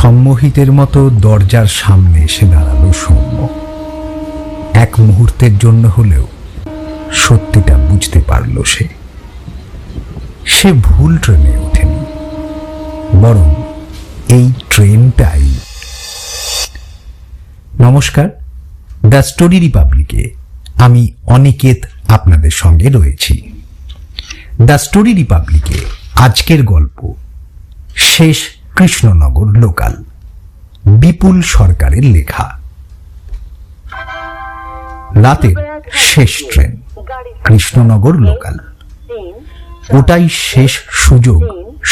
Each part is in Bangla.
সম্মোহিতের মতো দরজার সামনে এসে দাঁড়ালো সৌম্য। এক মুহূর্তের জন্য হলেও সত্যিটা বুঝতে পারল সে ভুল ট্রেনে ওঠেনি, বরং এই ট্রেনটাই। নমস্কার, দ্য স্টোরি রিপাবলিকে আমি অনিকেত আপনাদের সঙ্গে রয়েছি। দ্য স্টোরি রিপাবলিকে আজকের গল্প শেষ কৃষ্ণনগর লোকাল, বিপুল সরকারের লেখা। রাতের শেষ ট্রেন কৃষ্ণনগর লোকাল, ওটাই শেষ সুযোগ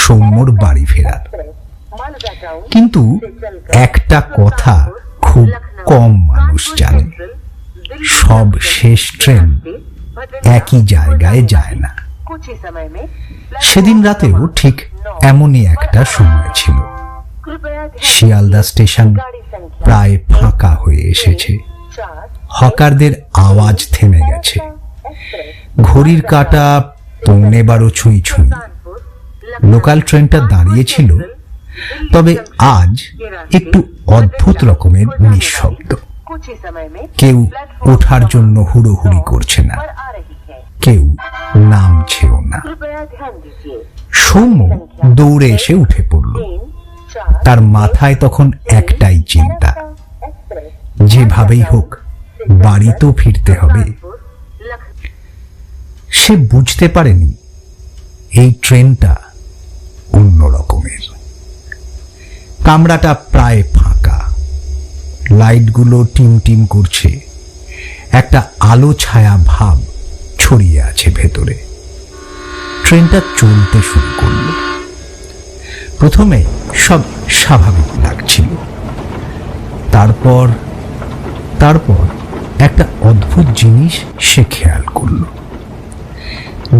সৌম্যর বাড়ি ফেরার। কিন্তু একটা কথা খুব কম মানুষ জানে, সব শেষ ট্রেন একই জায়গায় যায় না। সেদিন রাতেও ঠিক এমনই একটা সময় ছিল। শিয়ালদা স্টেশন প্রায় ফাঁকা হয়ে এসেছে, হকারদের আওয়াজ থেমে গেছে, ঘড়ির কাঁটা 11:15 ছুঁই ছুঁই। লোকাল ট্রেনটা দাঁড়িয়েছিল, তবে আজ একটু অদ্ভুত রকমের নিঃশব্দ। কেউ ওঠার জন্য হুড়োহুড়ি করছে না, কেউ নামছেও না। সৌম্য দৌড়ে এসে উঠে পড়ল। তার মাথায় তখন একটাই চিন্তা, যেভাবেই হোক বাড়ি তো ফিরতে হবে। সে বুঝতে পারেনি এই ট্রেনটা অন্য রকমের। কামরাটা প্রায় ফাঁকা, লাইটগুলো টিমটিম করছে, একটা আলো ছায়া ভাব ছড়িয়ে আছে ভেতরে। ট্রেনটা চলতে শুরু করল। প্রথমে সব স্বাভাবিক লাগছিল, তারপর একটা অদ্ভুত জিনিস সে খেয়াল করল।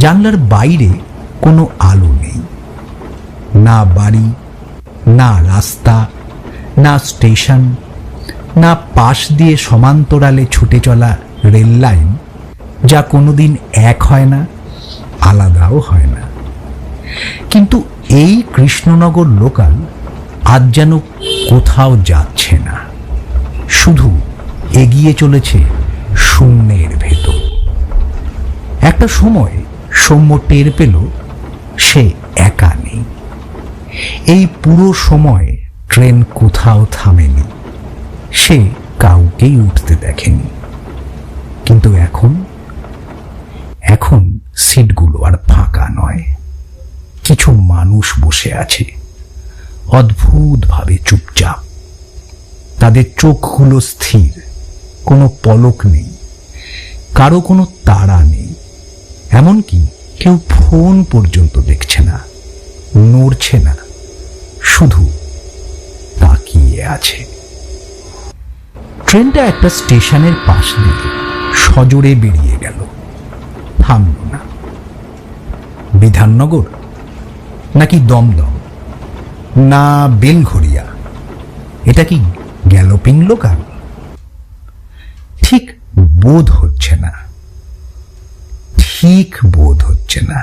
জানলার বাইরে কোনো আলো নেই, না বাড়ি, না রাস্তা, না স্টেশন, না পাশ দিয়ে সমান্তরালে ছুটে চলা রেল লাইন, যা কোনোদিন এক হয় না, আলাদাও হয় না। কিন্তু এই কৃষ্ণনগর লোকাল আজ যেন কোথাও যাচ্ছে না, শুধু এগিয়ে চলেছে শূন্যের ভেতর। একটা সময় সৌম্য টের পেল সে একা নেই। এই পুরো সময় ট্রেন কোথাও থামেনি, সে কাউকেই উঠতে দেখেনি। কিন্তু এখন সিটগুলো আর ফাঁকা নয়, কিছু মানুষ বসে আছে অদ্ভুতভাবে চুপচাপ। তাদের চোখগুলো স্থির, কোনো পলক নেই, কারো কোনো তাড়া নেই, এমনকি কেউ ফোন পর্যন্ত দেখছে না, নড়ছে না, শুধু তাকিয়ে আছে। ট্রেনটা একটা স্টেশনের পাশ দিয়ে সজোরে বেরিয়ে গেল, থামল না। বিধাননগর নাকি দমদম, না বেলঘরিয়া, এটা কি গ্যালোপিং লোকাল? ঠিক বোধ হচ্ছে না।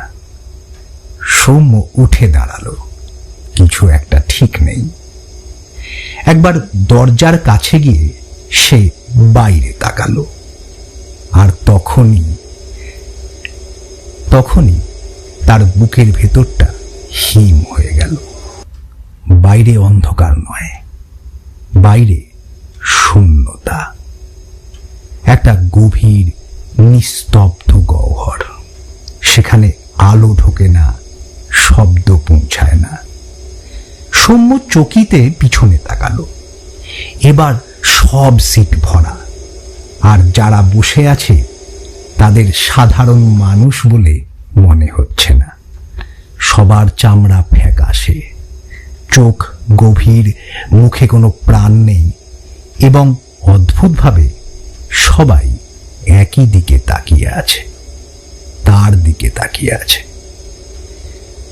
সৌম্য উঠে দাঁড়ালো, কিছু একটা ঠিক নেই। একবার দরজার কাছে গিয়ে সে বাইরে তাকালো, আর তখনই তার বুকের ভেতরটা হিম হয়ে গেল। বাইরে অন্ধকার নয়, বাইরে শূন্যতা, একটা গভীর নিস্তব্ধ গহ্বর। সেখানে আলো ঢোকে না, শব্দ পৌঁছায় না। সৌম্য চকিতে পিছনে তাকালো। এবার সব সিট ভরা, আর যারা বসে আছে তাদের সাধারণ মানুষ বলে মনে হচ্ছে না। সবার চামড়া ফ্যাকাশে, চোখ গভীর, মুখে কোনো প্রাণ নেই, এবং অদ্ভুতভাবে সবাই একই দিকে তাকিয়ে আছে, তার দিকে তাকিয়ে আছে।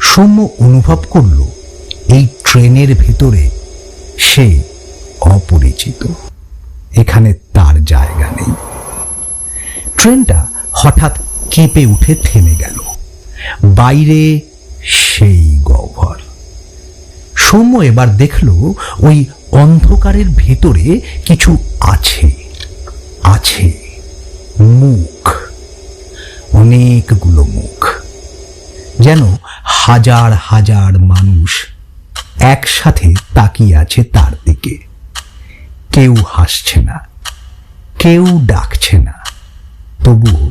সৌম্য অনুভব করল এই ট্রেনের ভেতরে সে অপরিচিত, এখানে তার জায়গা নেই। ট্রেনটা হঠাৎ কেঁপে উঠে থেমে গেল। বাইরে সেই গহ্বর। সৌম্য এবার দেখল ওই অন্ধকারের ভেতরে কিছু আছে, আছে মুখ, অনেকগুলো মুখ, যেন হাজার হাজার মানুষ একসাথে তাকিয়ে আছে তার দিকে। কেউ হাসছে না, কেউ ডাকছে না, তবুও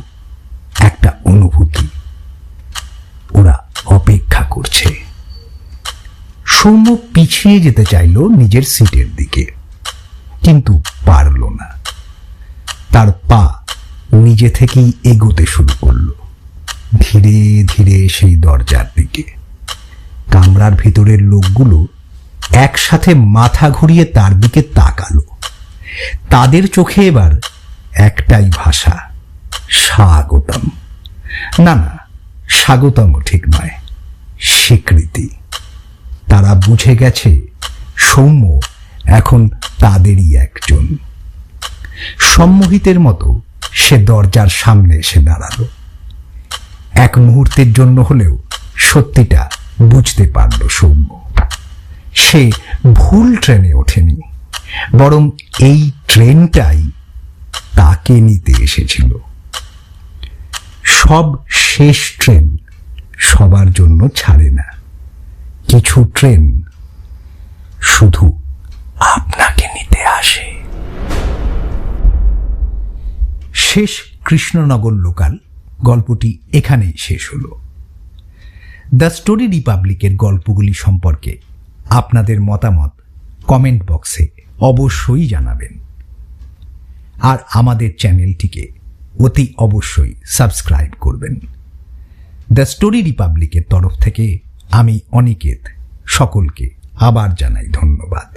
একটা অনুভূতি, ওরা অপেক্ষা করছে। সৌম্য পিছিয়ে যেতে চাইল নিজের সিটের দিকে, কিন্তু পারল না। তার পা নিজে থেকেই এগোতে শুরু করলো, ধীরে ধীরে সেই দরজার দিকে। কামরার ভিতরের লোকগুলো একসাথে মাথা ঘুরিয়ে তার দিকে তাকালো। তাদের চোখে এবার একটাই ভাষা, স্বাগতম। না না, স্বাগতম ঠিক নয়, স্বীকৃতি। তারা বুঝে গেছে সৌম্য এখন তাদেরই একজন। সম্মোহিতের মতো সে দরজার সামনে এসে দাঁড়ালো। এক মুহূর্তের জন্য হলেও সত্যিটা বুঝতে পারল সৌম্য। সে ভুল ট্রেনে ওঠেনি, বরং এই ট্রেনটাই তাকে নিতে এসেছিল। সব শেষ ট্রেন সবার জন্য ছাড়ে না, কিছু ট্রেন শুধু আপনাকে নিতে আসে। শেষ কৃষ্ণনগর লোকাল গল্পটি এখানেই শেষ হলো। দ্য স্টোরি রিপাবলিকের গল্পগুলি সম্পর্কে আপনাদের মতামত কমেন্ট বক্সে অবশ্যই জানাবেন, আর আমাদের চ্যানেলটিকে অতি অবশ্যই সাবস্ক্রাইব করবেন। দ্য স্টোরি রিপাবলিকের তরফ থেকে আমি অনিকেত সকলকে আবার জানাই ধন্যবাদ।